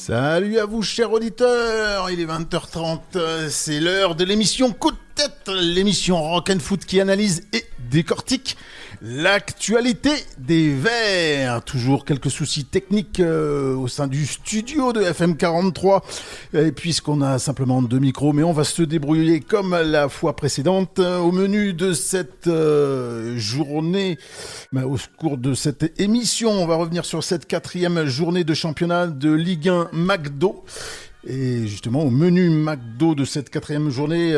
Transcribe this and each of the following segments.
Salut à vous, chers auditeurs, il est 20h30, c'est l'heure de l'émission Coup de tête, l'émission Rock and Foot qui analyse et décortique l'actualité des Verts. Toujours quelques soucis techniques au sein du studio de FM43, puisqu'on a simplement 2 micros, mais on va se débrouiller comme la fois précédente. Au menu de cette journée, au cours de cette émission, on va revenir sur cette 4e journée de championnat de Ligue 1 McDo. Et justement, au menu McDo de cette 4e journée,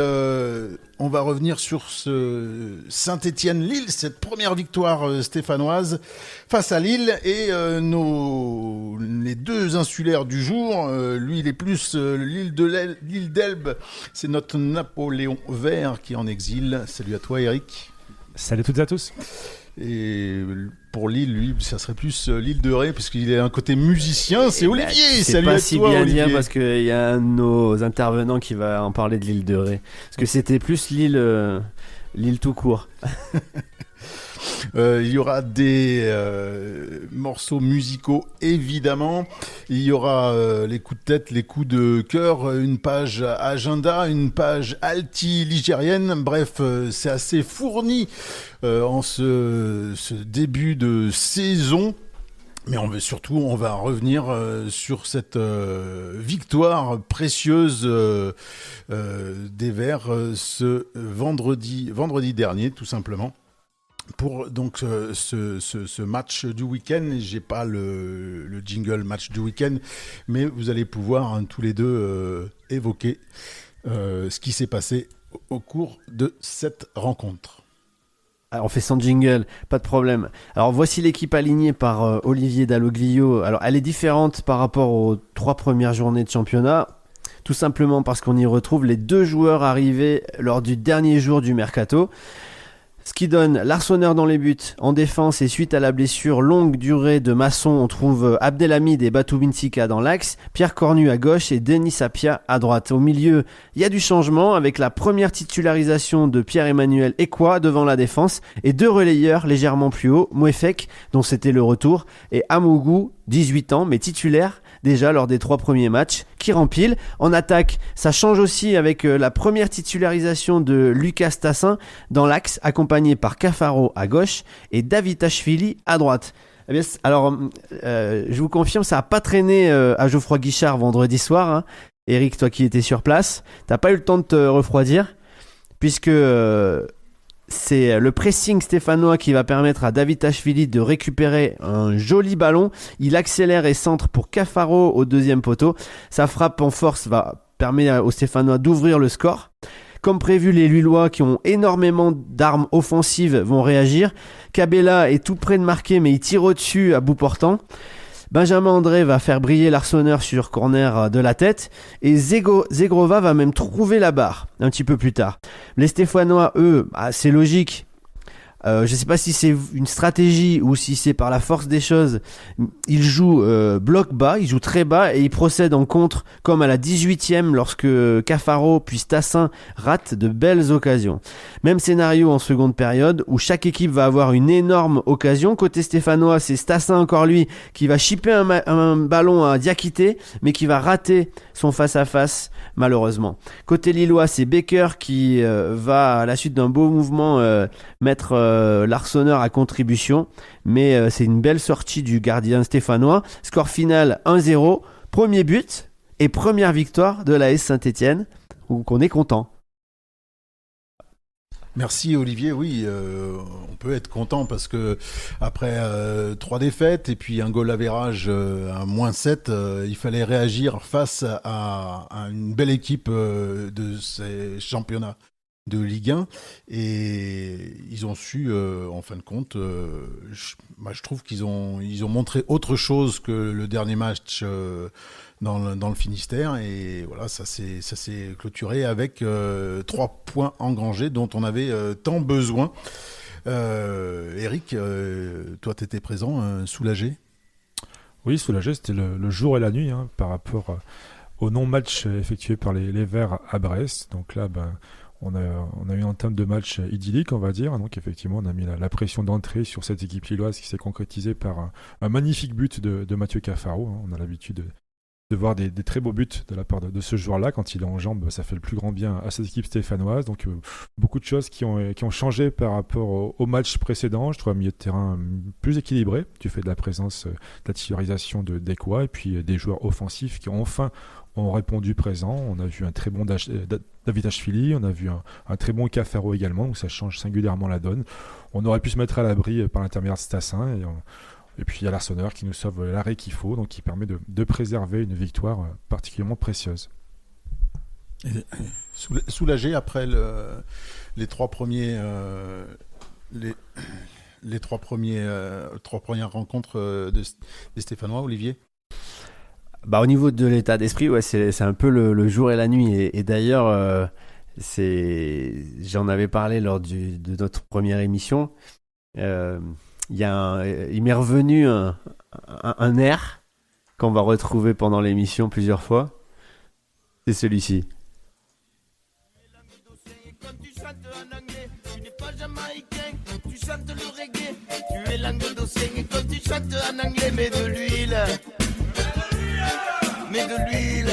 on va revenir sur ce Saint-Étienne-Lille, cette première victoire stéphanoise face à Lille. Et les deux insulaires du jour, lui il est plus l'île d'Elbe, c'est notre Napoléon Vert qui est en exil. Salut à toi Eric. Salut à toutes et à tous. Et pour Lille, lui, ça serait plus l'île de Ré, puisqu'il a un côté musicien, c'est Olivier. Salut à toi, C'est pas si bien Olivier. dire, parce qu'il y a un de nos intervenants qui va en parler de l'île de Ré. Parce que c'était plus l'île tout court. Il y aura des morceaux musicaux, évidemment. Il y aura les coups de tête, les coups de cœur, une page agenda, une page alti-ligérienne. Bref, c'est assez fourni en ce début de saison. Mais on va revenir sur cette victoire précieuse des Verts ce vendredi dernier, tout simplement. Pour donc ce match du week-end, j'ai pas le jingle match du week-end, mais vous allez pouvoir tous les deux évoquer ce qui s'est passé au cours de cette rencontre. Alors on fait sans jingle, pas de problème. Alors voici l'équipe alignée par Olivier Dalloglio. Alors elle est différente par rapport aux 3 premières journées de championnat, tout simplement parce qu'on y retrouve les 2 joueurs arrivés lors du dernier jour du mercato. Ce qui donne l'Arseneur dans les buts. En défense et suite à la blessure longue durée de Masson, on trouve Abdelhamid et Batou Binsika dans l'axe, Pierre Cornu à gauche et Denis Sapia à droite. Au milieu, il y a du changement avec la première titularisation de Pierre-Emmanuel Ekwa devant la défense et 2 relayeurs légèrement plus haut, Mouefek, dont c'était le retour, et Amougou, 18 ans, mais titulaire déjà lors des 3 premiers matchs, qui rempile. En attaque, ça change aussi avec la première titularisation de Lucas Tassin dans l'axe, accompagné par Cafaro à gauche et Davitashvili à droite. Eh bien, alors, je vous confirme, ça n'a pas traîné à Geoffroy Guichard vendredi soir. Hein. Eric, toi qui étais sur place, t'as pas eu le temps de te refroidir, puisque c'est le pressing stéphanois qui va permettre à Davitashvili de récupérer un joli ballon. Il accélère et centre pour Cafaro au 2e poteau. Sa frappe en force permet aux Stéphanois d'ouvrir le score. Comme prévu, les Lillois qui ont énormément d'armes offensives vont réagir. Cabella est tout près de marquer, mais il tire au-dessus à bout portant. Benjamin André va faire briller l'Arseneur sur corner de la tête et Zegrova va même trouver la barre un petit peu plus tard. Les Stéphanois, eux, c'est logique. Je ne sais pas si c'est une stratégie ou si c'est par la force des choses. Ils jouent bloc bas, ils jouent très bas et ils procèdent en contre comme à la 18e lorsque Cafaro puis Tassin ratent de belles occasions. Même scénario en seconde période où chaque équipe va avoir une énorme occasion. Côté stéphanois, c'est Tassin encore lui qui va chipper un ballon à Diakité mais qui va rater son face-à-face malheureusement. Côté lillois, c'est Baker qui va à la suite d'un beau mouvement mettre l'Arseneur à contribution, mais c'est une belle sortie du gardien stéphanois. Score final 1-0, premier but et première victoire de l'AS Saint-Étienne, où on est content. Merci Olivier, oui, on peut être content parce que après 3 défaites et puis un goal average à -7, il fallait réagir face à une belle équipe de ces championnats de Ligue 1 et ils ont su en fin de compte je trouve qu'ils ont montré autre chose que le dernier match dans le Finistère et voilà ça s'est clôturé avec 3 points engrangés dont on avait tant besoin. Eric, toi t'étais présent, soulagé? Oui, soulagé, c'était le jour et la nuit par rapport au non-match effectué par les Verts à Brest. Donc là, on a eu un terme de match idyllique, on va dire. Donc effectivement, on a mis la pression d'entrée sur cette équipe lilloise qui s'est concrétisée par un magnifique but de Mathieu Cafaro. On a l'habitude de voir des très beaux buts de la part de ce joueur-là. Quand il est en jambes, ça fait le plus grand bien à cette équipe stéphanoise. Donc beaucoup de choses qui ont changé par rapport au match précédent. Je trouve un milieu de terrain plus équilibré. Tu fais de la présence, de la titularisation d'Ekwa et puis des joueurs offensifs qui ont répondu présent. On a vu un très bon David Ashvili, on a vu un très bon Cafaro également, donc ça change singulièrement la donne. On aurait pu se mettre à l'abri par l'intermédiaire de Stassin, et puis il y a l'Arseneur qui nous sauve l'arrêt qu'il faut, donc qui permet de préserver une victoire particulièrement précieuse. Soulagé après les trois premiers... les trois premières rencontres des Stéphanois, Olivier? Bah, au niveau de l'état d'esprit, ouais, c'est un peu le jour et la nuit. Et d'ailleurs, j'en avais parlé lors de notre première émission. Il m'est revenu un air qu'on va retrouver pendant l'émission plusieurs fois. C'est celui-ci. Quand tu chantes en anglais, tu n'es pas jamaïcain, tu chantes le reggae, tu es languedocien. Et quand tu chantes en anglais, mets de l'huile. Mets de l'huile.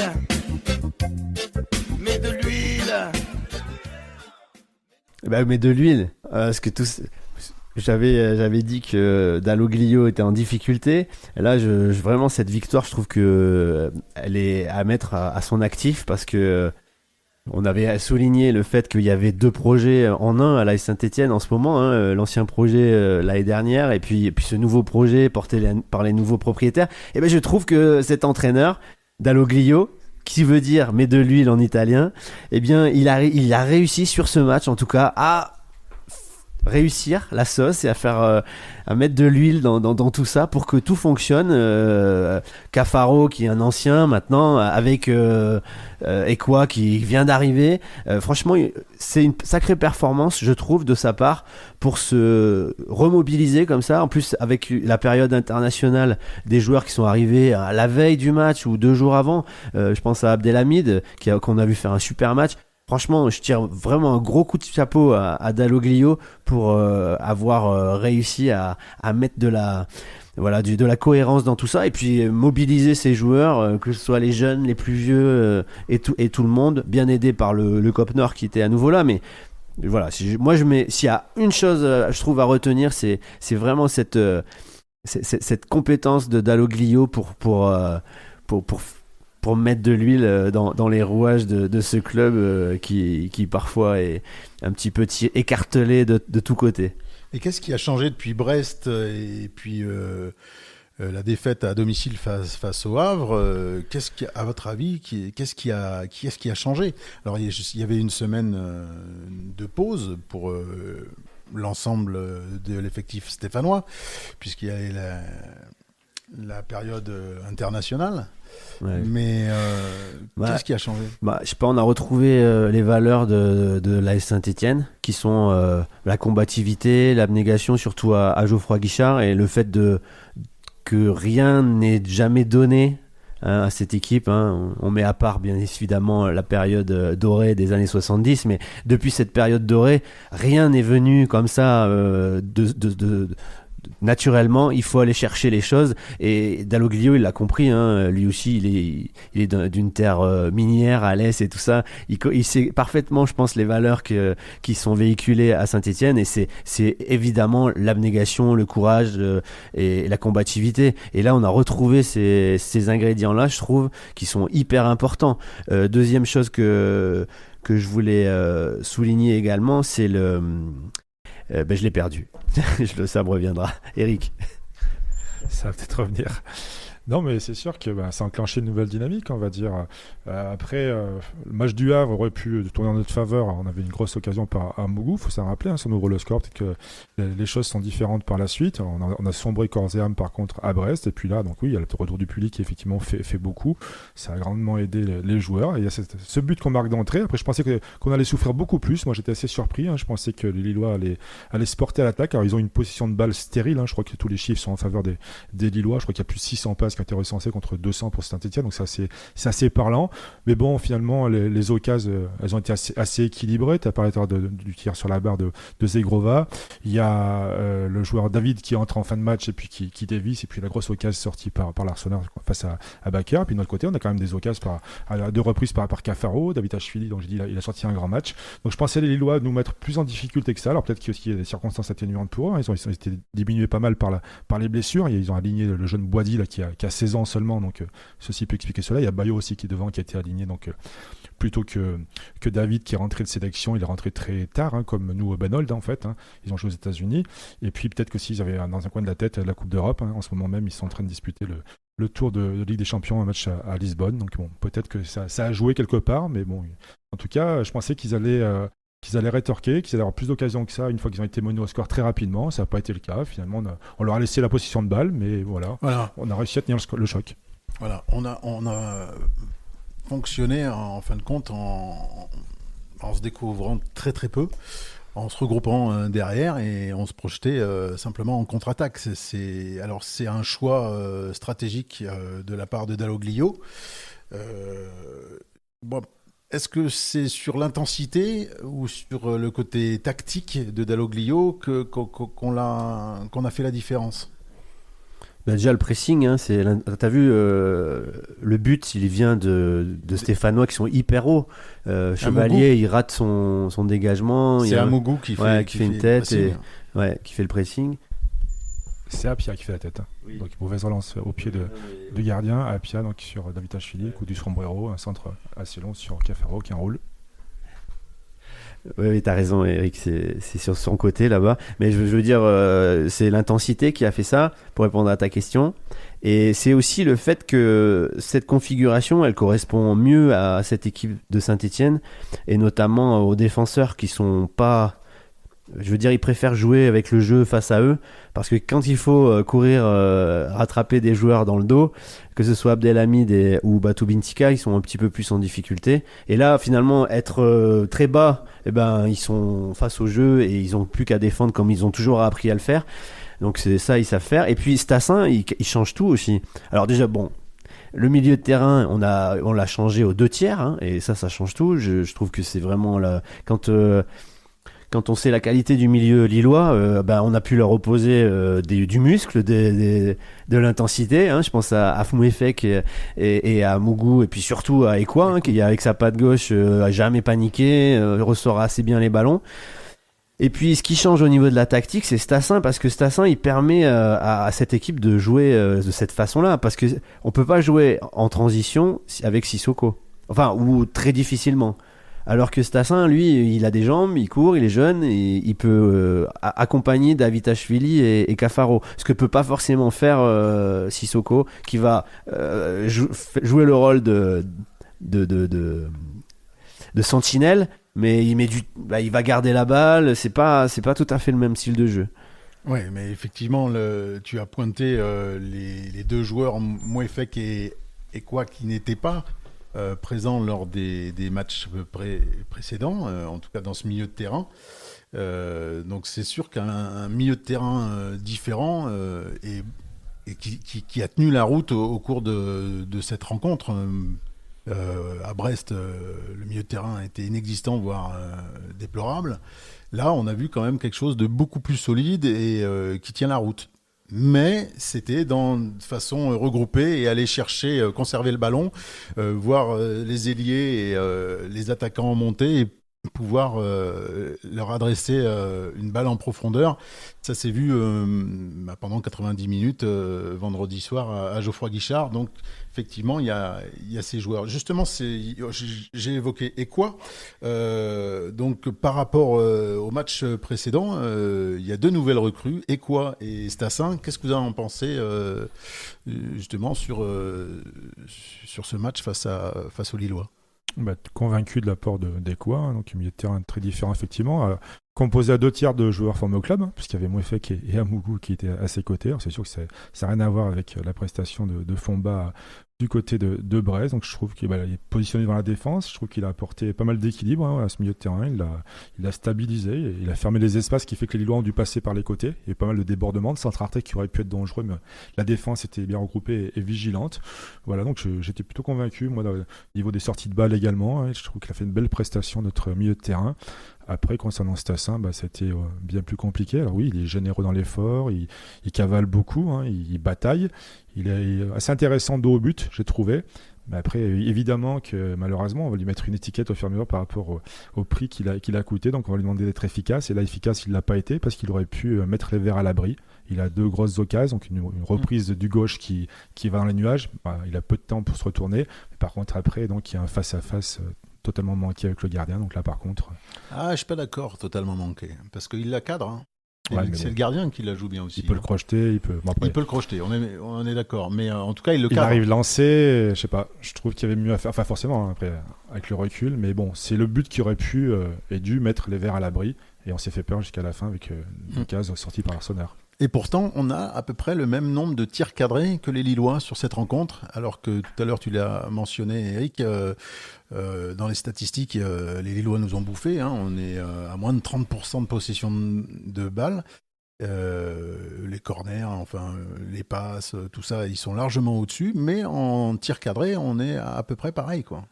Bah, mets de l'huile. Parce que j'avais dit que Dalloglio était en difficulté. Et là, vraiment, cette victoire, je trouve que elle est à mettre à son actif parce que on avait souligné le fait qu'il y avait 2 projets en un à l'AS Saint-Etienne en ce moment, hein, l'ancien projet l'année dernière et puis ce nouveau projet porté par les nouveaux propriétaires. Et ben je trouve que cet entraîneur Dalloglio, qui veut dire met de l'huile en italien, eh bien il a réussi sur ce match en tout cas à réussir la sauce et à mettre de l'huile dans tout ça pour que tout fonctionne. Cafaro qui est un ancien maintenant avec Ekwa qui vient d'arriver. Franchement, c'est une sacrée performance, je trouve, de sa part pour se remobiliser comme ça. En plus, avec la période internationale des joueurs qui sont arrivés à la veille du match ou 2 jours avant. Je pense à Abdelhamid qu'on a vu faire un super match. Franchement, je tire vraiment un gros coup de chapeau à Dalloglio pour avoir réussi à mettre de la cohérence dans tout ça et puis mobiliser ces joueurs, que ce soit les jeunes, les plus vieux et tout le monde, bien aidé par le COP Nord qui était à nouveau là. Mais voilà, s'il y a une chose, je trouve, à retenir, c'est vraiment cette compétence de Dalloglio pour mettre de l'huile dans les rouages de ce club qui parfois est un petit peu écartelé de tous côtés. Et qu'est-ce qui a changé depuis Brest et puis la défaite à domicile face au Havre? À votre avis, qu'est-ce qui a changé? Alors il y avait une semaine de pause pour l'ensemble de l'effectif stéphanois, puisqu'il y avait la période internationale. Ouais. Mais qu'est-ce qui a changé? Je sais pas, on a retrouvé les valeurs de l'AS Saint-Etienne qui sont la combativité, l'abnégation, surtout à Geoffroy Guichard, et le fait que rien n'est jamais donné à cette équipe. On met à part bien évidemment la période dorée des années 70, mais depuis cette période dorée, rien n'est venu comme ça naturellement. Il faut aller chercher les choses, et Dalloglio il l'a compris, lui aussi il est d'une terre minière à l'est et tout ça. Il sait parfaitement, je pense, les valeurs qui sont véhiculées à Saint-Etienne, et c'est évidemment l'abnégation, le courage et la combativité. Et là on a retrouvé ces ingrédients là, je trouve, qui sont hyper importants. Deuxième chose que je voulais souligner également, c'est je l'ai perdu. Ça me reviendra. Eric. Ça va peut-être revenir. Non, mais c'est sûr que ça a enclenché une nouvelle dynamique, on va dire. Après, le match du Havre aurait pu tourner en notre faveur. On avait une grosse occasion à Mougou, il faut s'en rappeler. Si on ouvre le score, peut-être que les choses sont différentes par la suite. On a sombré corps et âme, par contre, à Brest. Et puis là, donc oui, il y a le retour du public qui, effectivement, fait beaucoup. Ça a grandement aidé les joueurs. Et il y a ce but qu'on marque d'entrée. Après, je pensais qu'on allait souffrir beaucoup plus. Moi, j'étais assez surpris. Je pensais que les Lillois allaient se porter à l'attaque. Alors, ils ont une position de balle stérile. Je crois que tous les chiffres sont en faveur des Lillois. Je crois qu'il y a plus de 600 passes qui ont été recensées contre 200 pour Saint-Etienne, donc c'est assez parlant. Mais bon, finalement, les occasions, elles ont été assez équilibrées. Tu as parlé du tir sur la barre de Zegrova. Il y a le joueur David qui entre en fin de match et puis qui dévisse, et puis la grosse occasion sortie par l'Arsenal face à Bakker. Puis de notre côté, on a quand même des occasions à 2 reprises par Cafaro. David Ashvili, donc j'ai dit, il a sorti un grand match. Donc je pensais les Lillois nous mettre plus en difficulté que ça. Alors peut-être qu'il y a des circonstances atténuantes pour eux. Ils ont été diminués pas mal par les blessures. Ils ont aligné le jeune Boisdi là, qui a 16 ans seulement, donc ceci peut expliquer cela. Il y a Bayo aussi qui est devant, qui a été aligné, donc plutôt que David qui est rentré de sélection, il est rentré très tard, comme nous Benold en fait. Ils ont joué aux États-Unis. Et puis peut-être que s'ils avaient dans un coin de la tête la Coupe d'Europe, en ce moment même ils sont en train de disputer le tour de Ligue des Champions, un match à Lisbonne. Donc bon, peut-être que ça a joué quelque part, mais bon, en tout cas, je pensais qu'ils allaient rétorquer, qu'ils allaient avoir plus d'occasions que ça une fois qu'ils ont été menés au score très rapidement. Ça n'a pas été le cas. Finalement, on leur a laissé la position de balle, mais voilà. On a réussi à tenir le choc. Voilà, on a fonctionné en fin de compte en se découvrant très très peu, en se regroupant derrière et on se projetait simplement en contre-attaque. C'est un choix stratégique de la part de Dalloglio. Bon, est-ce que c'est sur l'intensité ou sur le côté tactique de Dalloglio qu'on a fait la différence? Déjà le pressing, t'as vu le but, il vient de Stéphanois qui sont hyper hauts. Chevalier, il rate son dégagement. C'est Amougou qui fait une tête qui fait le pressing. C'est Apia qui fait la tête. Oui. Donc mauvaise relance au pied du gardien. Apia donc sur David Ashvili, coup du sombrero, un centre assez long sur Cafaro qui enroule. Oui, t'as raison, Eric, c'est sur son côté là-bas. Mais je veux dire, c'est l'intensité qui a fait ça, pour répondre à ta question. Et c'est aussi le fait que cette configuration, elle correspond mieux à cette équipe de Saint-Etienne, et notamment aux défenseurs qui sont pas... Je veux dire, ils préfèrent jouer avec le jeu face à eux, parce que quand il faut courir, rattraper des joueurs dans le dos, que ce soit Abdelhamid ou Batou Bintika, ils sont un petit peu plus en difficulté. Et là, finalement, être très bas, ils sont face au jeu et ils ont plus qu'à défendre comme ils ont toujours appris à le faire. Donc c'est ça, ils savent faire. Et puis Stassin, il change tout aussi. Alors déjà, bon, le milieu de terrain, on l'a changé aux 2 tiers, et ça change tout. Je trouve que c'est vraiment là, quand on sait la qualité du milieu lillois, on a pu leur opposer du muscle, de l'intensité. Je pense à Fmouefek et à Mougou, et puis surtout à Ekwa, qui avec sa patte gauche a jamais paniqué, ressort assez bien les ballons. Et puis ce qui change au niveau de la tactique, c'est Stassin, parce que Stassin il permet à cette équipe de jouer de cette façon-là, parce que on peut pas jouer en transition avec Sissoko, ou très difficilement. Alors que Stassin, lui, il a des jambes, il court, il est jeune, et il peut accompagner Davitashvili et Cafaro. Ce que peut pas forcément faire Sissoko, qui va jouer le rôle de sentinelle, mais il va garder la balle. C'est pas tout à fait le même style de jeu. Oui, mais effectivement, tu as pointé les 2 joueurs, Mouefek et quoi, qui n'étaient pas présent lors des matchs précédents, en tout cas dans ce milieu de terrain. Donc c'est sûr qu'un milieu de terrain différent et qui a tenu la route au cours de cette rencontre. À Brest, le milieu de terrain était inexistant, voire déplorable. Là, on a vu quand même quelque chose de beaucoup plus solide et qui tient la route. Mais c'était de façon regroupée et aller chercher, conserver le ballon, voir les ailiers et les attaquants en montée et pouvoir leur adresser une balle en profondeur. Ça s'est vu pendant 90 minutes vendredi soir à Geoffroy Guichard. Donc effectivement, il y a ces joueurs. Justement, j'ai évoqué Ekwa. Donc par rapport au match précédent, il y a 2 nouvelles recrues, Ekwa et Stassin. Qu'est-ce que vous en pensez justement sur ce match face aux Lillois? Convaincu de l'apport d'Ekwa, donc un milieu de terrain très différent effectivement. composé à 2 tiers de joueurs formés au club, hein, puisqu'il y avait Mouefek et Amougou qui étaient à ses côtés. Alors, c'est sûr que ça n'a rien à voir avec la prestation de Fomba du côté de Brest. Donc je trouve qu'il est positionné dans la défense. Je trouve qu'il a apporté pas mal d'équilibre à ce milieu de terrain. Il a stabilisé, il a fermé les espaces, ce qui fait que les Lillois ont dû passer par les côtés. Il y a eu pas mal de débordements, de centres arrêtés qui auraient pu être dangereux, mais la défense était bien regroupée et vigilante. Voilà, donc j'étais plutôt convaincu, moi, au niveau des sorties de balles également. Hein, je trouve qu'il a fait une belle prestation, notre milieu de terrain. Après, concernant Stassin, c'était bien plus compliqué. Alors oui, il est généreux dans l'effort, il cavale beaucoup, hein, il bataille. Il est assez intéressant dos au but, j'ai trouvé. Mais après, évidemment que malheureusement, on va lui mettre une étiquette au fur et à mesure par rapport au prix qu'il a coûté. Donc on va lui demander d'être efficace. Et là, efficace, il ne l'a pas été parce qu'il aurait pu mettre les Verts à l'abri. Il a 2 grosses occasions, donc une reprise du gauche qui va dans les nuages. Il a peu de temps pour se retourner. Mais par contre, après, donc, il y a un face-à-face totalement manqué avec le gardien. Donc là, par contre... Ah, je suis pas d'accord, totalement manqué. Parce qu'il la cadre. Hein. Ouais, c'est le gardien qui la joue bien aussi. Il peut le crocheter, il peut le crocheter, on est d'accord. Mais en tout cas, il le cadre. Il arrive lancé, je sais pas, je trouve qu'il y avait mieux à faire. Enfin, forcément, hein, après, avec le recul. Mais bon, c'est le but qui aurait pu et dû mettre les Verts à l'abri. Et on s'est fait peur jusqu'à la fin avec une case sortie par Sonner. Et pourtant, on a à peu près le même nombre de tirs cadrés que les Lillois sur cette rencontre, alors que tout à l'heure, tu l'as mentionné, Eric, dans les statistiques, les Lillois nous ont bouffé. Hein, on est à moins de 30% de possession de balles. Les corners, les passes, tout ça, ils sont largement au-dessus. Mais en tir cadré, on est à peu près pareil, quoi.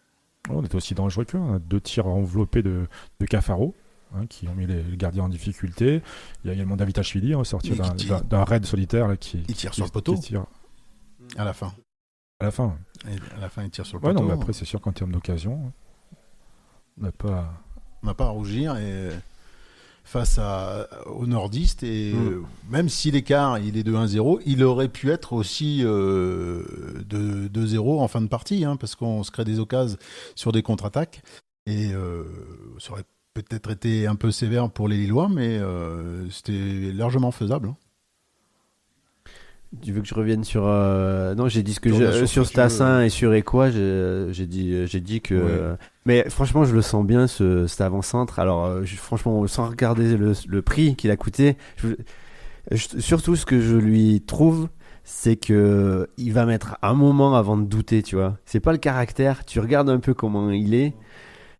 On est aussi dangereux qu'eux. On a 2 tirs enveloppés de Cafaro. Hein, qui ont mis les gardiens en difficulté. Il y a également Davitashvili sorti d'un raid solitaire là, qui tire sur le poteau à la fin. À la fin, il tire sur le poteau. Non, mais après, c'est sûr qu'en termes d'occasion, on n'a pas à rougir. Et face aux nordistes, et même si l'écart il est de 1-0, il aurait pu être aussi de 2-0 en fin de partie, hein, parce qu'on se crée des occasions sur des contre-attaques. Et ça aurait peut-être été un peu sévère pour les Lillois, mais c'était largement faisable. Hein. Tu veux que je revienne sur non, j'ai dit ce que sur Stassin et sur Ekwa, j'ai dit que ouais. Mais franchement, je le sens bien cet avant-centre. Alors franchement, sans regarder le prix qu'il a coûté, surtout ce que je lui trouve, c'est que il va mettre un moment avant de douter, tu vois. C'est pas le caractère, tu regardes un peu comment il est,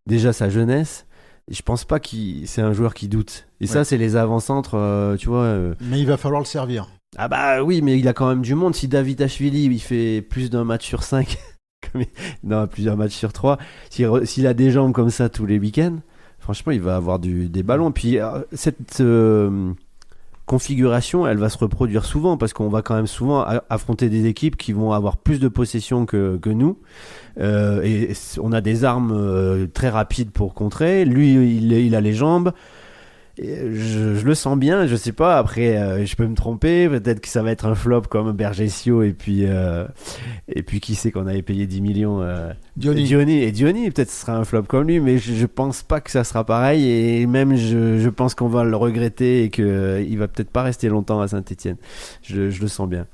déjà sa jeunesse. Je pense pas c'est un joueur qui doute. Et ça, c'est les avant-centres, tu vois. Mais il va falloir le servir. Ah bah oui, mais il a quand même du monde. Si Davitashvili, il fait plus d'un match sur 5, non, plusieurs matchs sur 3, s'il a des jambes comme ça tous les week-ends, franchement, il va avoir des ballons. Puis cette configuration, elle va se reproduire souvent parce qu'on va quand même souvent affronter des équipes qui vont avoir plus de possession que nous. Et on a des armes très rapides pour contrer. Lui, il a les jambes. Et je le sens bien, je sais pas. Après, je peux me tromper. Peut-être que ça va être un flop comme Bergesio et puis qui sait qu'on avait payé 10 millions Diony. Peut-être que ce sera un flop comme lui, mais je pense pas que ça sera pareil. Et même, je pense qu'on va le regretter et qu'il va peut-être pas rester longtemps à Saint-Etienne. Je le sens bien.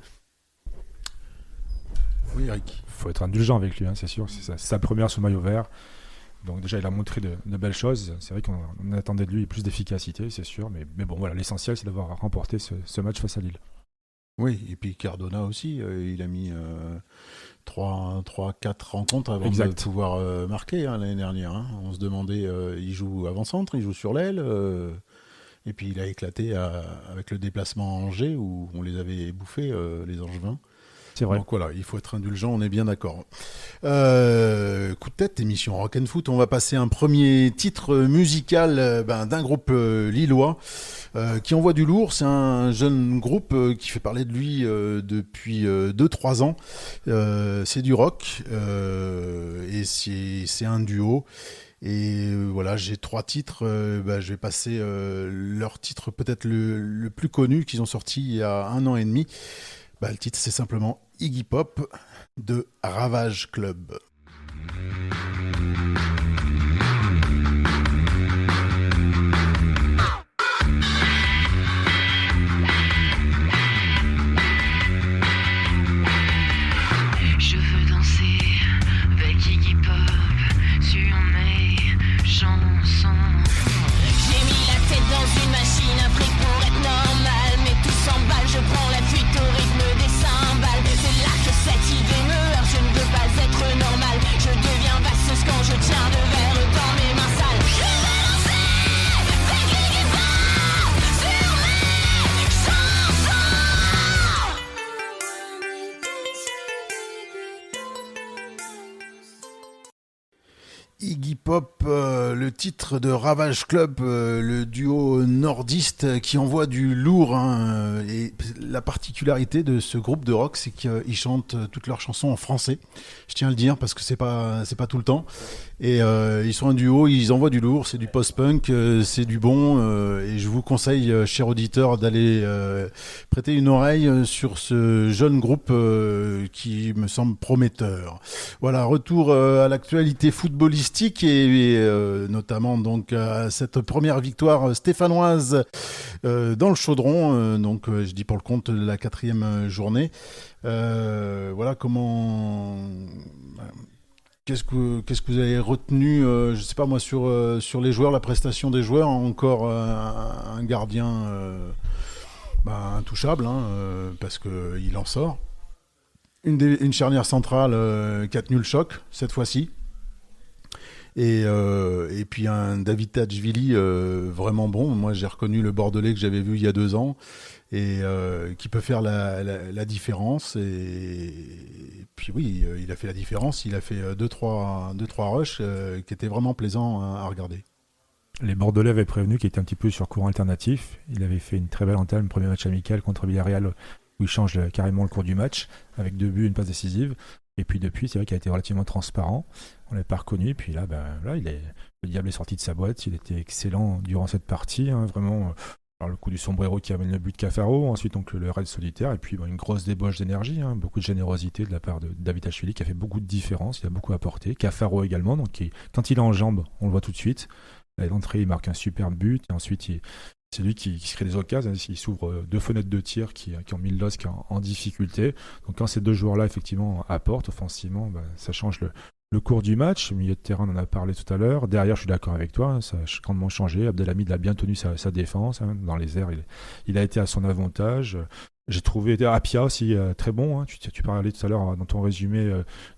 Oui, Eric. Il faut être indulgent avec lui, hein, c'est sûr. C'est sa première sous maillot vert. Donc déjà, il a montré de belles choses. C'est vrai qu'on attendait de lui plus d'efficacité, c'est sûr. Mais bon, voilà, l'essentiel, c'est d'avoir remporté ce match face à Lille. Oui, et puis Cardona aussi, il a mis 3-4 rencontres avant exact. de pouvoir marquer l'année dernière. Hein. On se demandait, il joue avant-centre, il joue sur l'aile. Et puis il a éclaté avec le déplacement à Angers où on les avait bouffés, les Angevins. C'est vrai. Donc voilà, il faut être indulgent, on est bien d'accord. Coup de tête, émission Rock & Foot. On va passer un premier titre musical d'un groupe lillois qui envoie du lourd. C'est un jeune groupe qui fait parler de lui depuis 2-3 ans. C'est du rock et c'est un duo. Et voilà, j'ai 3 titres. Je vais passer leur titre peut-être le plus connu qu'ils ont sorti il y a 1 an et demi. Le titre, c'est simplement Iggy Pop de Ravage Club. Je veux danser avec Iggy Pop sur mes chansons. J'ai mis la tête dans Iggy Pop, le titre de Ravage Club, le duo nordiste qui envoie du lourd. Hein, et la particularité de ce groupe de rock, c'est qu'ils chantent toutes leurs chansons en français. Je tiens à le dire parce que c'est pas tout le temps. Et ils sont un duo, ils envoient du lourd, c'est du post-punk, c'est du bon. Et je vous conseille, chers auditeurs, d'aller prêter une oreille sur ce jeune groupe qui me semble prometteur. Voilà, retour à l'actualité footballistique et notamment donc à cette première victoire stéphanoise dans le Chaudron. Donc je dis pour le compte de la 4e journée. Voilà comment. Qu'est-ce que vous avez retenu, je sais pas moi, sur les joueurs, la prestation des joueurs, encore un gardien intouchable, hein, parce qu'il en sort. Une charnière centrale qui a tenu le choc, cette fois-ci. Et puis un David Tadjvili vraiment bon. Moi, j'ai reconnu le Bordelais que j'avais vu il y a 2 ans et qui peut faire la différence. Et puis oui, il a fait la différence. Il a fait 2-3 rushs qui étaient vraiment plaisants à regarder. Les Bordelais avaient prévenu qu'il était un petit peu sur courant alternatif. Il avait fait une très belle entame, premier match amical contre Villarreal où il change carrément le cours du match avec 2 buts et une passe décisive. Et puis depuis, c'est vrai qu'il a été relativement transparent. On l'a pas reconnu. Puis là, le diable est sorti de sa boîte. Il était excellent durant cette partie. Hein, vraiment, alors le coup du sombrero qui amène le but de Cafaro. Ensuite, donc, le raid solitaire. Et puis, une grosse débauche d'énergie. Hein, beaucoup de générosité de la part de David Tadjvili qui a fait beaucoup de différence. Il a beaucoup apporté. Cafaro également. Donc, quand il est en jambes, on le voit tout de suite. À l'entrée, il marque un superbe but. Et ensuite, c'est lui qui se crée des occasions. Il s'ouvre 2 fenêtres de tir qui ont mis le LOSC en difficulté. Donc quand ces 2 joueurs-là, effectivement, apportent offensivement, ça change le cours du match. Le milieu de terrain, on en a parlé tout à l'heure. Derrière, je suis d'accord avec toi. Hein, ça a grandement changé. Abdelhamid a bien tenu sa défense. Hein, dans les airs, il a été à son avantage. J'ai trouvé Apia aussi très bon. Hein. Tu parlais tout à l'heure dans ton résumé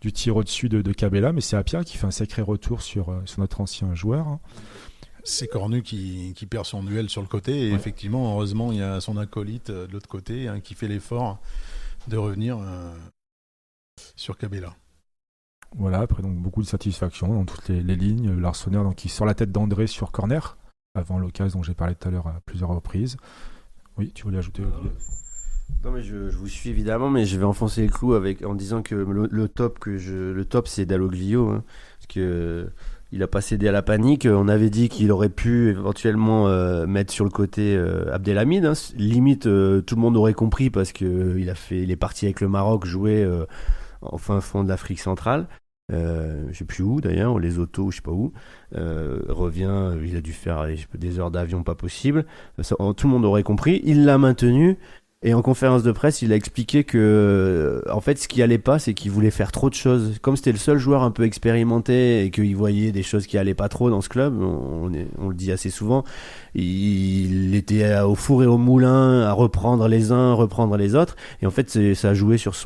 du tir au-dessus de Cabella. Mais c'est Apia qui fait un sacré retour sur notre ancien joueur. Hein. C'est Cornu qui perd son duel sur le côté et effectivement, heureusement, il y a son acolyte de l'autre côté qui fait l'effort de revenir sur Cabella. Voilà, après donc beaucoup de satisfaction dans toutes les lignes. Larsonneur donc, qui sort la tête d'André sur corner, avant l'occasion dont j'ai parlé tout à l'heure à plusieurs reprises. Oui, tu voulais ajouter Olivier ? Non mais je vous suis évidemment, mais je vais enfoncer le clou en disant que le top c'est Dalloglio, hein, parce que il a pas cédé à la panique. On avait dit qu'il aurait pu éventuellement mettre sur le côté Abdelhamid. Hein. Limite, tout le monde aurait compris parce que il est parti avec le Maroc jouer en fin fond de l'Afrique centrale. Je sais plus où d'ailleurs, les autos, je sais pas où. Revient, il a dû faire des heures d'avion pas possible. Ça, tout le monde aurait compris. Il l'a maintenu. Et en conférence de presse, il a expliqué que, en fait, ce qui allait pas, c'est qu'il voulait faire trop de choses. Comme c'était le seul joueur un peu expérimenté et qu'il voyait des choses qui allaient pas trop dans ce club, on le dit assez souvent, il était au four et au moulin à reprendre les uns, reprendre les autres. Et en fait, ça a joué sur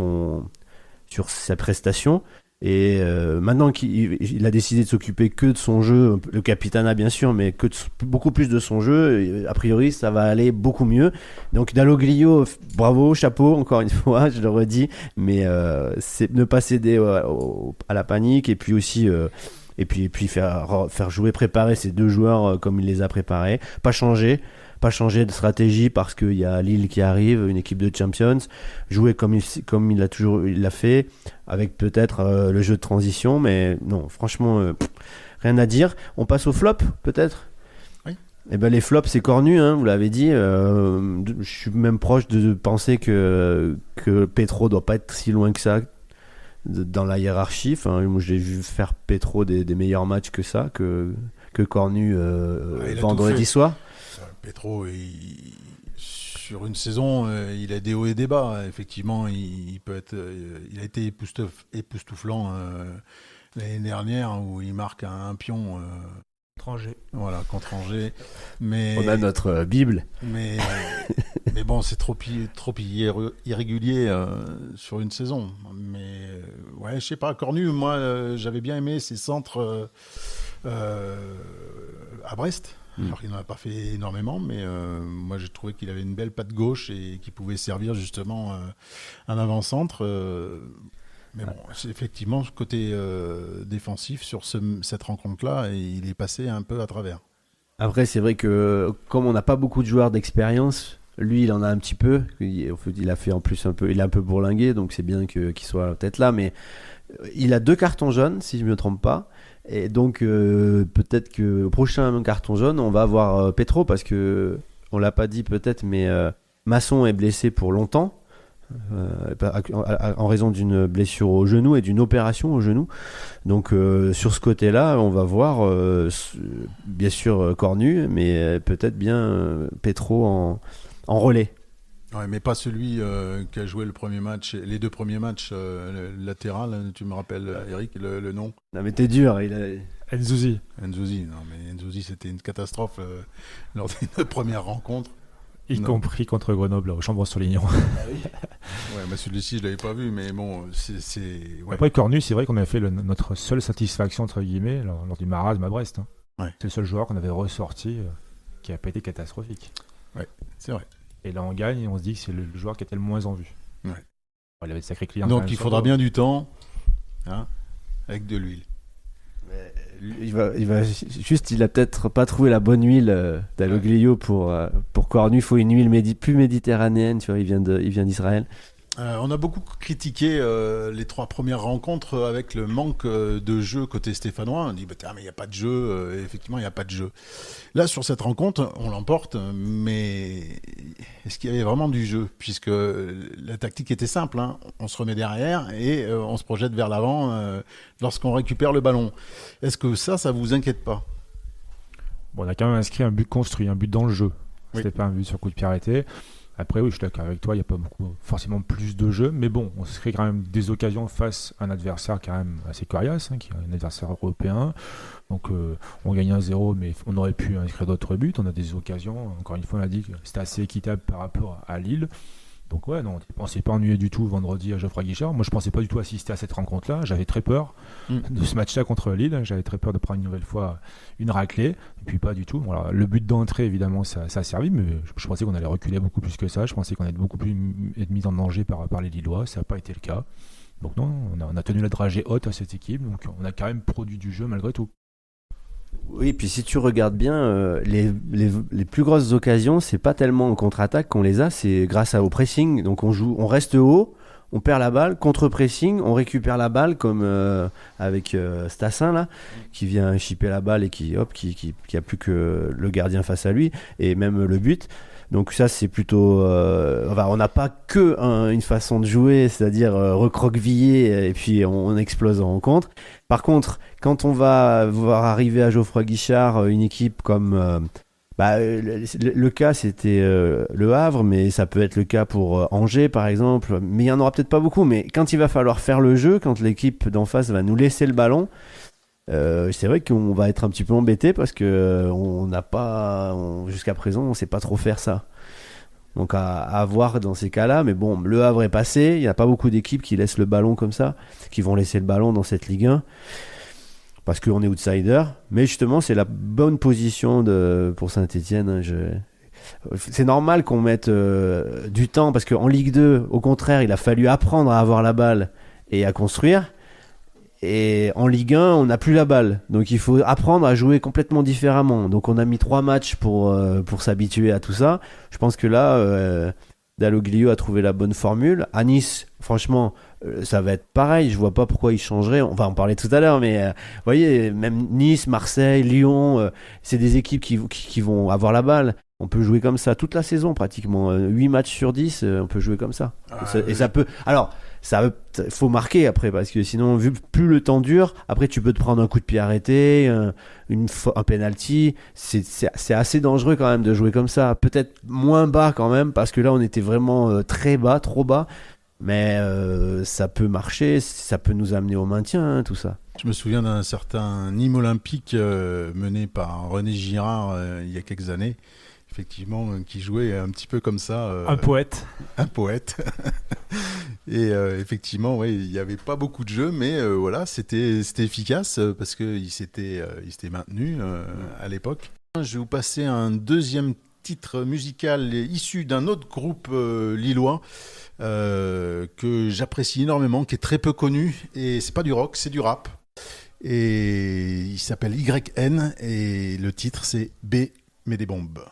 sa prestation. Et maintenant qu'il a décidé de s'occuper que de son jeu, le capitana bien sûr, mais beaucoup plus de son jeu, a priori ça va aller beaucoup mieux. Donc Dalloglio, bravo, chapeau, encore une fois, je le redis, mais c'est ne pas céder à la panique et puis aussi faire jouer, préparer ces 2 joueurs comme il les a préparés, pas changer de stratégie parce qu'il y a Lille qui arrive, une équipe de Champions, jouer comme il l'a fait, avec peut-être le jeu de transition, mais non, franchement, rien à dire. On passe au flop, peut-être ? Oui. Eh ben les flops, c'est Cornu, hein, vous l'avez dit. Je suis même proche de penser que Petro doit pas être si loin que ça dans la hiérarchie. Enfin, moi, j'ai vu faire Petro des meilleurs matchs que ça, que Cornu vendredi soir. Petro, sur une saison, il a des hauts et des bas. Effectivement, il a été époustouflant l'année dernière où il marque un pion. Angers. Voilà, contre Angers. Mais, on a notre Bible. Mais bon, c'est trop irrégulier sur une saison. Mais ouais, je sais pas. Cornu, moi, j'avais bien aimé ses centres à Brest. Alors qu'il n'en a pas fait énormément, mais moi j'ai trouvé qu'il avait une belle patte gauche et qu'il pouvait servir justement un avant-centre. Mais bon, c'est effectivement, ce côté défensif sur cette rencontre-là, il est passé un peu à travers. Après, c'est vrai que comme on n'a pas beaucoup de joueurs d'expérience, lui, il en a un petit peu. Il a fait en plus il est un peu bourlingué, donc c'est bien qu'il soit peut-être là. Mais il a 2 cartons jaunes, si je ne me trompe pas. Et donc, peut-être qu'au prochain carton jaune, on va avoir Petro, parce que on l'a pas dit peut-être, mais Masson est blessé pour longtemps. En raison d'une blessure au genou et d'une opération au genou. Donc sur ce côté-là, on va voir bien sûr Cornu, mais peut-être bien Petro en relais. Ouais, mais pas celui qui a joué les 2 premiers matchs latéral. Tu me rappelles, Eric, le nom? Non mais t'es dur. Nzouzi. Nzouzi. Non, mais Nzouzi, c'était une catastrophe lors des 2 premières rencontres. Y compris contre Grenoble, au Chambres-sur-Lignon. Ouais, mais celui-ci, je l'avais pas vu, mais bon, c'est... Ouais. Après, Cornu, c'est vrai qu'on a fait notre seule satisfaction, entre guillemets, lors du marasme à Brest. Hein. Ouais. C'est le seul joueur qu'on avait ressorti qui n'a pas été catastrophique. Ouais, c'est vrai. Et là, on gagne et on se dit que c'est le joueur qui était le moins en vue. Ouais. Il avait de sacrés clients. Donc, il faudra bien du temps, hein, avec de l'huile. Il a peut-être pas trouvé la bonne huile d'Aloglio pour Cornu. Il faut une huile plus méditerranéenne, tu vois, il vient d'Israël. On a beaucoup critiqué les 3 premières rencontres avec le manque de jeu côté stéphanois. On dit, mais il n'y a pas de jeu. Effectivement, il n'y a pas de jeu. Là, sur cette rencontre, on l'emporte, mais est-ce qu'il y avait vraiment du jeu? Puisque la tactique était simple, hein. On se remet derrière et on se projette vers l'avant lorsqu'on récupère le ballon. Est-ce que ça vous inquiète pas? Bon, on a quand même inscrit un but construit, un but dans le jeu. Oui. C'était pas un but sur coup de pied arrêté. Après, oui, je suis d'accord avec toi, il n'y a pas forcément plus de jeu, mais bon, on se crée quand même des occasions face à un adversaire quand même assez coriace, hein, qui est un adversaire européen. Donc, on gagne 1-0, mais on aurait pu inscrire d'autres buts. On a des occasions. Encore une fois, on a dit que c'était assez équitable par rapport à Lille. Donc, ouais, non, on ne s'est pas ennuyé du tout vendredi à Geoffroy Guichard. Moi, je ne pensais pas du tout assister à cette rencontre-là. J'avais très peur de ce match-là contre Lille. J'avais très peur de prendre une nouvelle fois une raclée. Et puis, pas du tout. Voilà, le but d'entrée, évidemment, ça a servi, mais je pensais qu'on allait reculer beaucoup plus que ça. Je pensais qu'on allait beaucoup plus être mis en danger par les Lillois. Ça n'a pas été le cas. Donc, non, on a tenu la dragée haute à cette équipe. Donc, on a quand même produit du jeu malgré tout. Oui, puis si tu regardes bien, les plus grosses occasions, c'est pas tellement en contre-attaque qu'on les a, c'est grâce au pressing. Donc on reste haut, on perd la balle, contre-pressing, on récupère la balle comme avec Stassin là, qui vient chipper la balle et qui a plus que le gardien face à lui, et même le but. Donc ça c'est plutôt on n'a pas que une façon de jouer, c'est-à-dire recroqueviller et puis on explose en rencontre. Par contre, quand on va voir arriver à Geoffroy Guichard une équipe comme le cas c'était Le Havre, mais ça peut être le cas pour Angers par exemple, mais il y en aura peut-être pas beaucoup. Mais quand il va falloir faire le jeu, quand l'équipe d'en face va nous laisser le ballon, c'est vrai qu'on va être un petit peu embêté parce que jusqu'à présent on sait pas trop faire ça. Donc à voir dans ces cas-là, mais bon, Le Havre est passé, il n'y a pas beaucoup d'équipes qui laissent le ballon comme ça, qui vont laisser le ballon dans cette Ligue 1 parce qu'on est outsider, mais justement c'est la bonne position pour Saint-Etienne. C'est normal qu'on mette du temps parce qu'en Ligue 2, au contraire, il a fallu apprendre à avoir la balle et à construire. Et en Ligue 1, on n'a plus la balle. Donc il faut apprendre à jouer complètement différemment. Donc on a mis 3 matchs pour s'habituer à tout ça. Je pense que là, Dalloglio a trouvé la bonne formule. À Nice, franchement, ça va être pareil. Je vois pas pourquoi il changerait. On va en parler tout à l'heure. Mais vous voyez, même Nice, Marseille, Lyon, c'est des équipes qui vont avoir la balle. On peut jouer comme ça toute la saison pratiquement. 8 matchs sur 10, on peut jouer comme ça. Et ça peut... Alors... faut marquer après parce que sinon plus le temps dure, après tu peux te prendre un coup de pied arrêté, un penalty, c'est assez dangereux quand même de jouer comme ça, peut-être moins bas quand même parce que là on était vraiment très bas, trop bas, mais ça peut marcher, ça peut nous amener au maintien, tout ça. Je me souviens d'un certain Nîmes Olympique mené par René Girard il y a quelques années, effectivement, qui jouait un petit peu comme ça. Un poète. Un poète. Et effectivement, ouais, il n'y avait pas beaucoup de jeux, mais voilà, c'était efficace parce qu'il s'était maintenu à l'époque. Je vais vous passer un deuxième titre musical issu d'un autre groupe lillois que j'apprécie énormément, qui est très peu connu, et c'est pas du rock, c'est du rap. Et il s'appelle YN, et le titre c'est B, mais des bombes.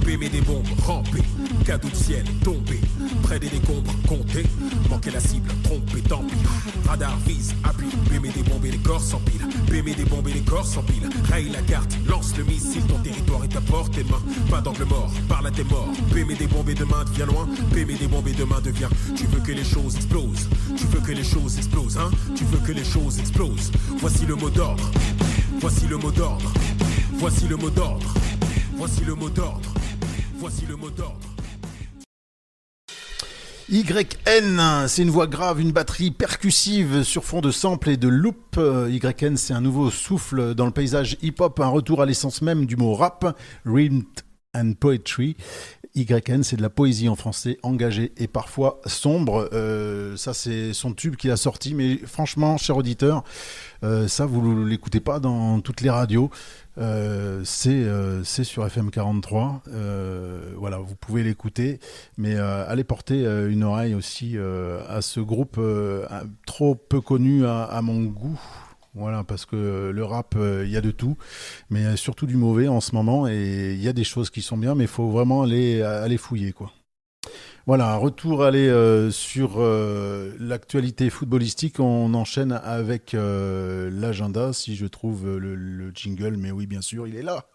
Bémé des bombes rampées, cadeau de ciel tombé, près des décombres comptés, manquer la cible, trompé, tant pis. Radar vise, appuie, bémé des bombes et les corps s'empilent, bémé des bombes et les corps s'empilent. Raye la carte, lance le missile, ton territoire est à portée de main. Pas d'angle mort, parle à tes morts, bémé des bombes et demain devient loin, bémé des bombes et demain devient. Tu veux que les choses explosent, tu veux que les choses explosent, hein, tu veux que les choses explosent. Voici le mot d'ordre, voici le mot d'ordre, voici le mot d'ordre, voici le mot d'ordre. Voici le mot d'ordre. YN, c'est une voix grave, une batterie percussive sur fond de samples et de loop. YN, c'est un nouveau souffle dans le paysage hip-hop, un retour à l'essence même du mot rap, rhythm and poetry. YN, c'est de la poésie en français, engagée et parfois sombre. Ça, c'est son tube qu'il a sorti, mais franchement, cher auditeur, ça, vous l'écoutez pas dans toutes les radios. C'est sur FM 43. Voilà, vous pouvez l'écouter, mais allez porter une oreille aussi à ce groupe trop peu connu à mon goût. Voilà, parce que le rap, il y a de tout, mais surtout du mauvais en ce moment, et il y a des choses qui sont bien, mais il faut vraiment aller fouiller, quoi. Voilà, retour sur l'actualité footballistique. On enchaîne avec l'agenda, si je trouve le jingle, mais oui, bien sûr, il est là.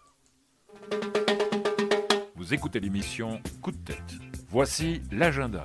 Vous écoutez l'émission Coup de tête. Voici l'agenda.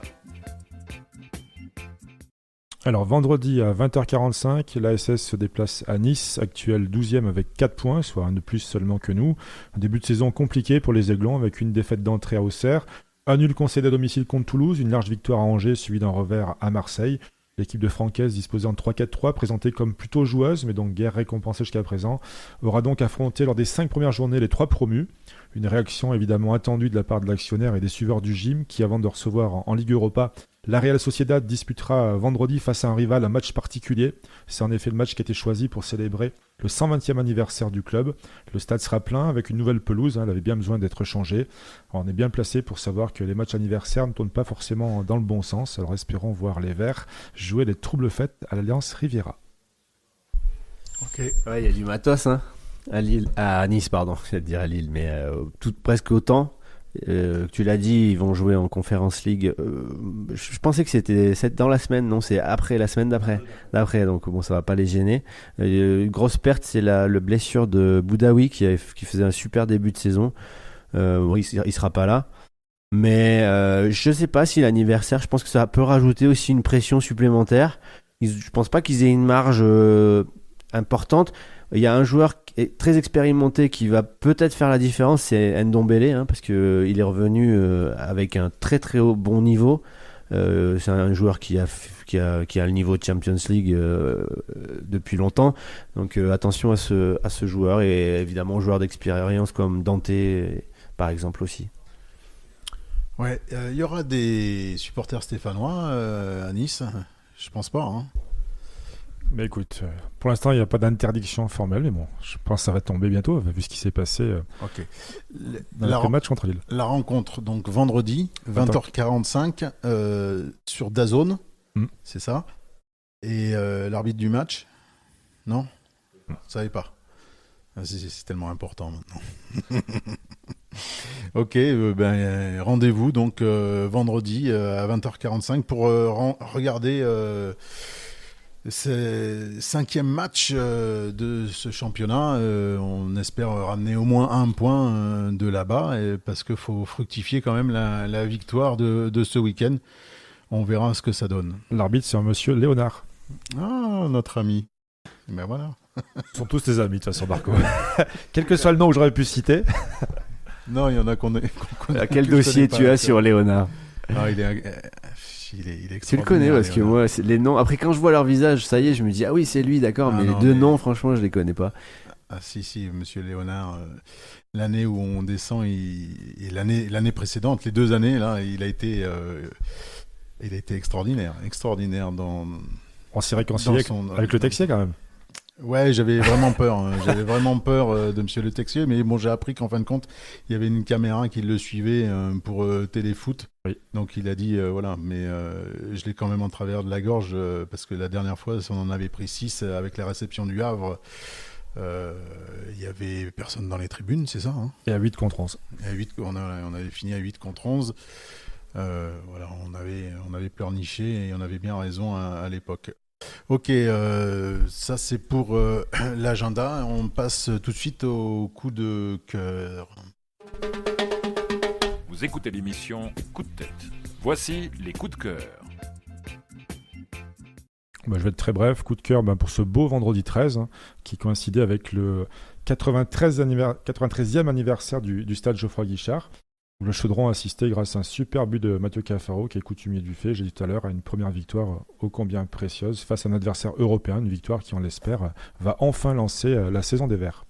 Alors vendredi à 20h45, l'ASS se déplace à Nice, actuel 12e avec 4 points, soit un de plus seulement que nous. Un début de saison compliqué pour les Aiglons avec une défaite d'entrée à Auxerre, un nul concédé à domicile contre Toulouse, une large victoire à Angers suivie d'un revers à Marseille. L'équipe de Francaise, disposée en 3-4-3, présentée comme plutôt joueuse, mais donc guère récompensée jusqu'à présent, aura donc affronté lors des 5 premières journées les 3 promus. Une réaction évidemment attendue de la part de l'actionnaire et des suiveurs du gym, qui avant de recevoir en Ligue Europa, la Real Sociedad disputera vendredi face à un rival un match particulier. C'est en effet le match qui a été choisi pour célébrer le 120e anniversaire du club. Le stade sera plein avec une nouvelle pelouse, elle avait bien besoin d'être changée. Alors on est bien placé pour savoir que les matchs anniversaires ne tournent pas forcément dans le bon sens, alors espérons voir les Verts jouer les troubles fêtes à l'Alliance Riviera. Ok. Ouais, il y a du matos, hein. À Nice, pardon, je vais te dire à Lille, mais presque autant. Tu l'as dit, ils vont jouer en Conference League. Je pensais que c'était dans la semaine, non, c'est après la semaine d'après, donc bon, ça va pas les gêner. Une grosse perte, c'est la blessure de Boudaoui qui faisait un super début de saison. Bon, il sera pas là, mais je sais pas si l'anniversaire, je pense que ça peut rajouter aussi une pression supplémentaire. Je pense pas qu'ils aient une marge importante. Il y a un joueur très expérimenté qui va peut-être faire la différence, c'est Ndombele, hein, parce que il est revenu avec un très très bon niveau. C'est un joueur qui a le niveau de Champions League depuis longtemps. Donc attention à ce joueur, et évidemment joueur d'expérience comme Dante par exemple aussi. Ouais, il y aura des supporters stéphanois à Nice, je pense pas, hein. Mais écoute, pour l'instant il n'y a pas d'interdiction formelle, mais bon, je pense que ça va tomber bientôt, vu ce qui s'est passé dans le match contre Lille. La rencontre, donc vendredi, 20h45, sur DAZN, c'est ça. Et l'arbitre du match, non, vous ne savez pas. C'est tellement important maintenant. Ok, rendez-vous donc vendredi à 20h45 pour regarder ce 5e match de ce championnat. On espère ramener au moins un point de là-bas, parce qu'il faut fructifier quand même la victoire de ce week-end. On verra ce que ça donne. L'arbitre, c'est un monsieur Léonard. Ah, notre ami. Ben voilà. Ils sont tous tes amis, de toute façon, Marco. Quel que soit le nom que j'aurais pu citer. Non, il y en a qu'on connaît. À quel dossier tu as sur Léonard? Ah, il est tu le connais, parce que moi, les noms. Après, quand je vois leur visage, ça y est, je me dis, ah oui, c'est lui, d'accord, mais les deux noms, franchement, je les connais pas. Ah si, Monsieur Léonard, l'année où on descend et l'année précédente, les 2 années là, il a été extraordinaire dans On s'est réconcilié avec le Texier quand même. Ouais, j'avais vraiment peur. J'avais vraiment peur de Monsieur Le Texier, mais bon, j'ai appris qu'en fin de compte, il y avait une caméra qui le suivait pour Téléfoot. Oui. Donc il a dit voilà, mais je l'ai quand même en travers de la gorge parce que la dernière fois, on en avait pris 6 avec la réception du Havre. Il y avait personne dans les tribunes, c'est ça hein Et à 8 contre 11. Et à 8, on avait fini à 8 contre 11. Voilà, on avait pleurniché et on avait bien raison à l'époque. Ok, ça c'est pour l'agenda. On passe tout de suite au coup de cœur. Vous écoutez l'émission Coup de tête. Voici les coups de cœur. Je vais être très bref. Coup de cœur pour ce beau vendredi 13 qui coïncidait avec le 93e anniversaire du stade Geoffroy Guichard. Le Chaudron a assisté grâce à un super but de Mathieu Cafaro qui est coutumier du fait, j'ai dit tout à l'heure, à une première victoire ô combien précieuse face à un adversaire européen, une victoire qui, on l'espère, va enfin lancer la saison des Verts.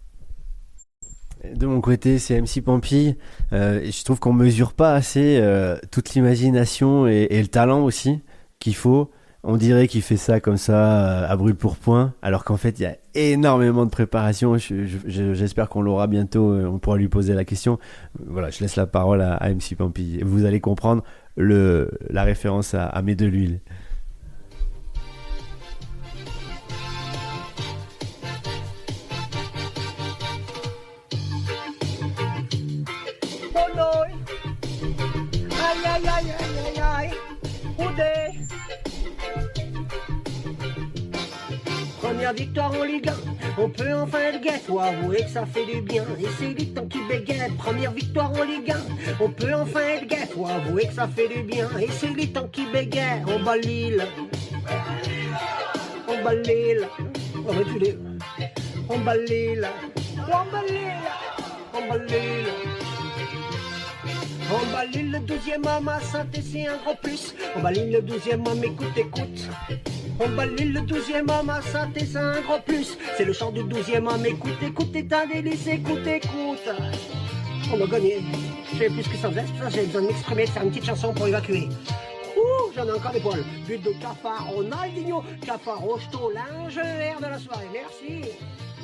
De mon côté, c'est MC Pampille. Je trouve qu'on mesure pas assez toute l'imagination et le talent aussi qu'il faut. On dirait qu'il fait ça comme ça à brûle-pourpoint, alors qu'en fait il y a énormément de préparation. J'espère qu'on l'aura bientôt, on pourra lui poser la question. Voilà, je laisse la parole à MC Pampille. Vous allez comprendre la référence à Mes de l'huile. Première victoire en Ligue 1, on peut enfin être gai, faut avouer que ça fait du bien, et c'est les temps qui bégayent. Première victoire en Ligue 1, on peut enfin être gai, faut avouer que ça fait du bien, et c'est les temps qui bégayent. On bat Lille, on bat Lille, on bat Lille, on bat Lille, on bat Lille, on bat Lille. On bat Lille, le 12e homme à Saint-Et, c'est un gros plus. On bat Lille, le 12e homme, écoute. On bat Lille, le 12e homme à Saint-Et, c'est un gros plus. C'est le chant du 12e homme, écoute, c'est un délice, écoute. On a gagné. J'ai plus que ça faisait, c'est pour ça que j'ai besoin de m'exprimer, de faire une petite chanson pour évacuer. Ouh, j'en ai encore des poils. But de Cafaro, Ronaldinho, Cafaro, Ch'to, l'ingénieur de la soirée, merci.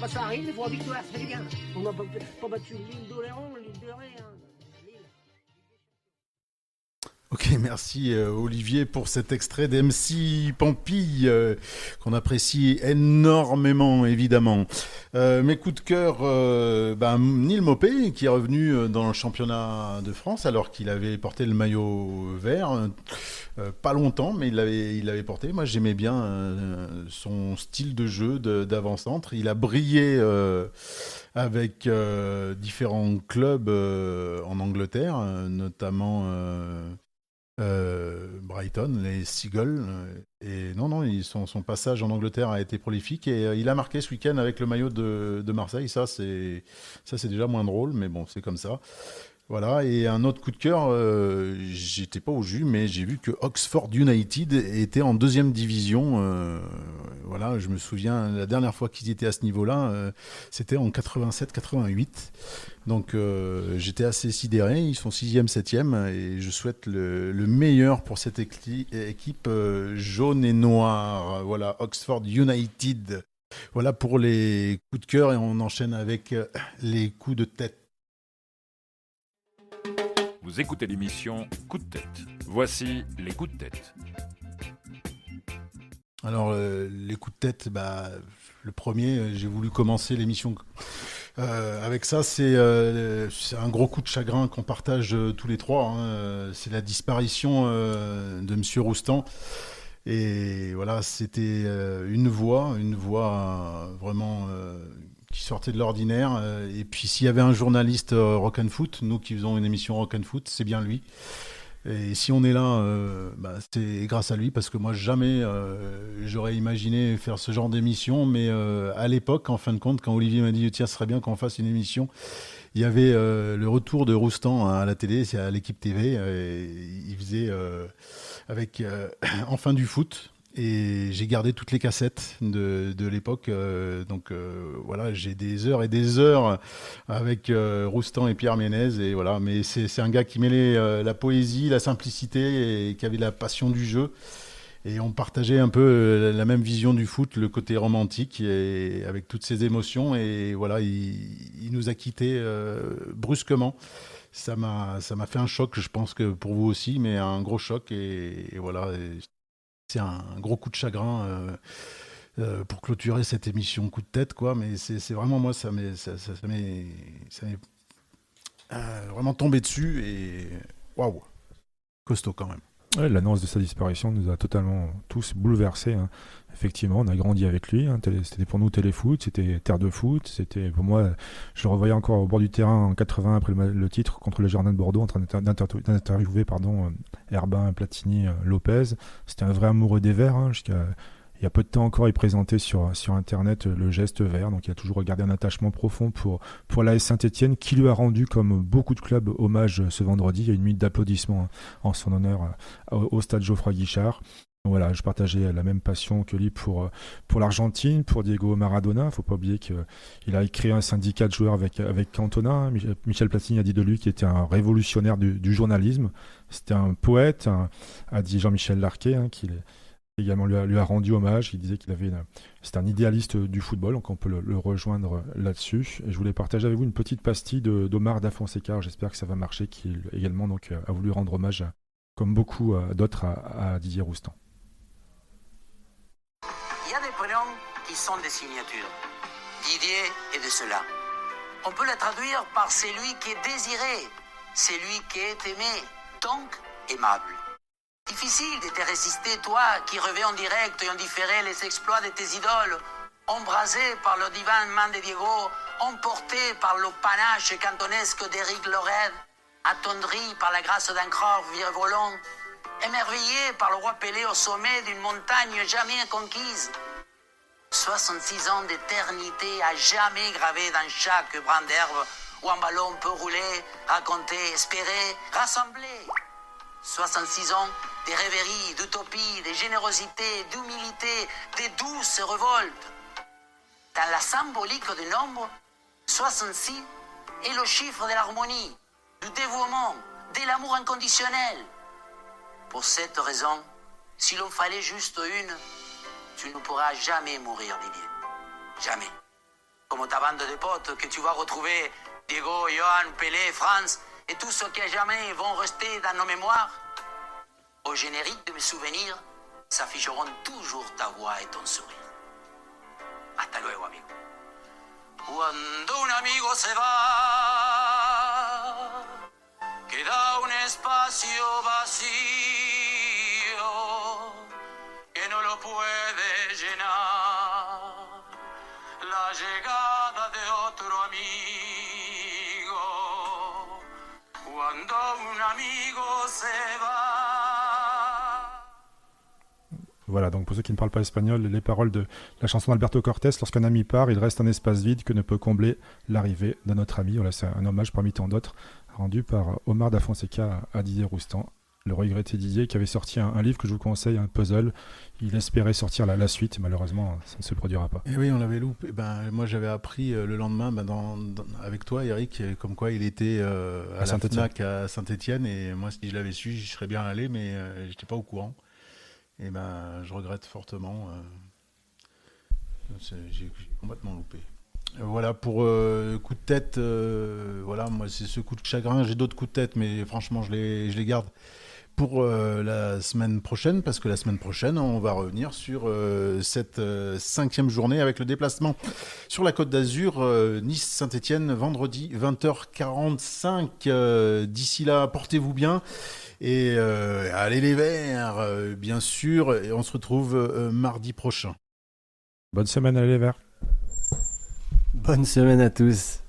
Bah ça arrive, des fois, victoire, ça fait du bien. On n'a pas battu l'île d'Oléron, l'île de rien. Ok, merci Olivier pour cet extrait d'MC Pampille qu'on apprécie énormément, évidemment. Mes coups de cœur, Neil Maupay qui est revenu dans le championnat de France alors qu'il avait porté le maillot vert, pas longtemps, mais il l'avait porté. Moi, j'aimais bien son style de jeu d'avant-centre. Il a brillé avec différents clubs en Angleterre, notamment... Brighton, les Seagulls, et son passage en Angleterre a été prolifique et il a marqué ce week-end avec le maillot de Marseille. Ça c'est déjà moins drôle, mais bon, c'est comme ça. Voilà, et un autre coup de cœur, j'étais pas au jus, mais j'ai vu que Oxford United était en 2e division. Voilà, je me souviens, la dernière fois qu'ils étaient à ce niveau-là, c'était en 87-88. Donc j'étais assez sidéré, ils sont 6e, 7e, et je souhaite le meilleur pour cette équipe jaune et noire. Voilà, Oxford United. Voilà pour les coups de cœur, et on enchaîne avec les coups de tête. Vous écoutez l'émission Coup de tête. Voici les coups de tête. Alors, les coups de tête, le premier, j'ai voulu commencer l'émission avec ça. C'est un gros coup de chagrin qu'on partage tous les trois. C'est la disparition de Monsieur Roustan. Et voilà, c'était une voix vraiment... qui sortait de l'ordinaire, et puis s'il y avait un journaliste rock and foot, nous qui faisons une émission rock and foot, c'est bien lui. Et si on est là, c'est grâce à lui, parce que moi jamais j'aurais imaginé faire ce genre d'émission, mais à l'époque, en fin de compte, quand Olivier m'a dit tiens, ce serait bien qu'on fasse une émission, il y avait le retour de Roustan à la télé, c'est à l'équipe TV, il faisait avec enfin du foot. Et j'ai gardé toutes les cassettes de l'époque. Voilà, j'ai des heures et des heures avec Roustan et Pierre Ménez. Et voilà, mais c'est un gars qui mêlait la poésie, la simplicité et qui avait la passion du jeu. Et on partageait un peu la même vision du foot, le côté romantique, et avec toutes ces émotions. Et voilà, il nous a quittés brusquement. Ça m'a fait un choc, je pense que pour vous aussi, mais un gros choc. Et voilà, c'est un gros coup de chagrin pour clôturer cette émission coup de tête, quoi. Mais c'est vraiment moi, ça m'est vraiment tombé dessus. Et waouh, costaud quand même. Ouais, l'annonce de sa disparition nous a totalement tous bouleversés. Hein. Effectivement, on a grandi avec lui. Hein. C'était pour nous téléfoot, c'était terre de foot. C'était pour moi, je le revoyais encore au bord du terrain en 80 après le titre contre le Girondins de Bordeaux, en train d'interviewer Herbin, Platini, Lopez. C'était un vrai amoureux des Verts. Hein, il y a peu de temps encore, il présentait sur Internet le geste vert. Donc, il a toujours gardé un attachement profond pour l'AS Saint-Etienne, qui lui a rendu, comme beaucoup de clubs, hommage ce vendredi. Il y a une minute d'applaudissements en son honneur au stade Geoffroy Guichard. Voilà, je partageais la même passion que lui pour l'Argentine, pour Diego Maradona. Il ne faut pas oublier qu'il a créé un syndicat de joueurs avec Cantona. Michel Platini a dit de lui qu'il était un révolutionnaire du journalisme. C'était un poète, a dit Jean-Michel Larquet, qui également lui a rendu hommage. Il disait c'était un idéaliste du football, donc on peut le rejoindre là-dessus. Et je voulais partager avec vous une petite pastille d'Omar Da Fonseca. J'espère que ça va marcher, qui également donc a voulu rendre hommage, comme beaucoup d'autres, à Didier Roustan. Il y a des prénoms qui sont des signatures. Didier est de cela. On peut la traduire par celui qui est désiré, celui qui est aimé, donc aimable. Difficile de te résister, toi, qui revais en direct et en différé les exploits de tes idoles, embrasé par le divin main de Diego, emporté par le panache cantonesque d'Éric Lorraine, attendri par la grâce d'un crore virevolant, émerveillé par le roi Pelé au sommet d'une montagne jamais conquise. 66 ans d'éternité à jamais gravé dans chaque brin d'herbe où un ballon peut rouler, raconter, espérer, rassembler. 66 ans de rêveries, d'utopie, de générosité, d'humilité, de douces révoltes. Dans la symbolique des nombres, 66 est le chiffre de l'harmonie, du dévouement, de l'amour inconditionnel. Pour cette raison, si l'on fallait juste une, tu ne pourras jamais mourir, Didier. Jamais. Comme ta bande de potes que tu vas retrouver, Diego, Johan, Pelé, Franz, et tous ceux qui à jamais vont rester dans nos mémoires. Au générique de mes souvenirs, s'afficheront toujours ta voix et ton sourire. Hasta luego, amigo. Cuando un amigo se va, queda un espacio vacío que no lo puede llenar la llegada de otro amigo. Cuando un amigo se va. Voilà, donc pour ceux qui ne parlent pas espagnol, les paroles de la chanson d'Alberto Cortés, lorsqu'un ami part, il reste un espace vide que ne peut combler l'arrivée d'un autre ami. Voilà, c'est un hommage parmi tant d'autres, rendu par Omar Da Fonseca à Didier Roustan, le regretté Didier, qui avait sorti un livre que je vous conseille, un puzzle. Il espérait sortir la suite, et malheureusement, ça ne se produira pas. Et oui, on l'avait loupé. Moi, j'avais appris le lendemain, avec toi, Eric, comme quoi il était à la FNAC à Saint-Etienne. Et moi, si je l'avais su, j'y serais bien allé, mais je n'étais pas au courant. Et je regrette fortement. J'ai complètement loupé. Voilà, pour coup de tête, voilà, moi, c'est ce coup de chagrin. J'ai d'autres coups de tête, mais franchement, je les garde pour la semaine prochaine, parce que la semaine prochaine, on va revenir sur cette 5e journée avec le déplacement sur la Côte d'Azur, Nice-Saint-Etienne, vendredi 20h45. D'ici là, portez-vous bien. Et allez les Verts, bien sûr. Et on se retrouve mardi prochain. Bonne semaine, allez les Verts. Bonne semaine à tous.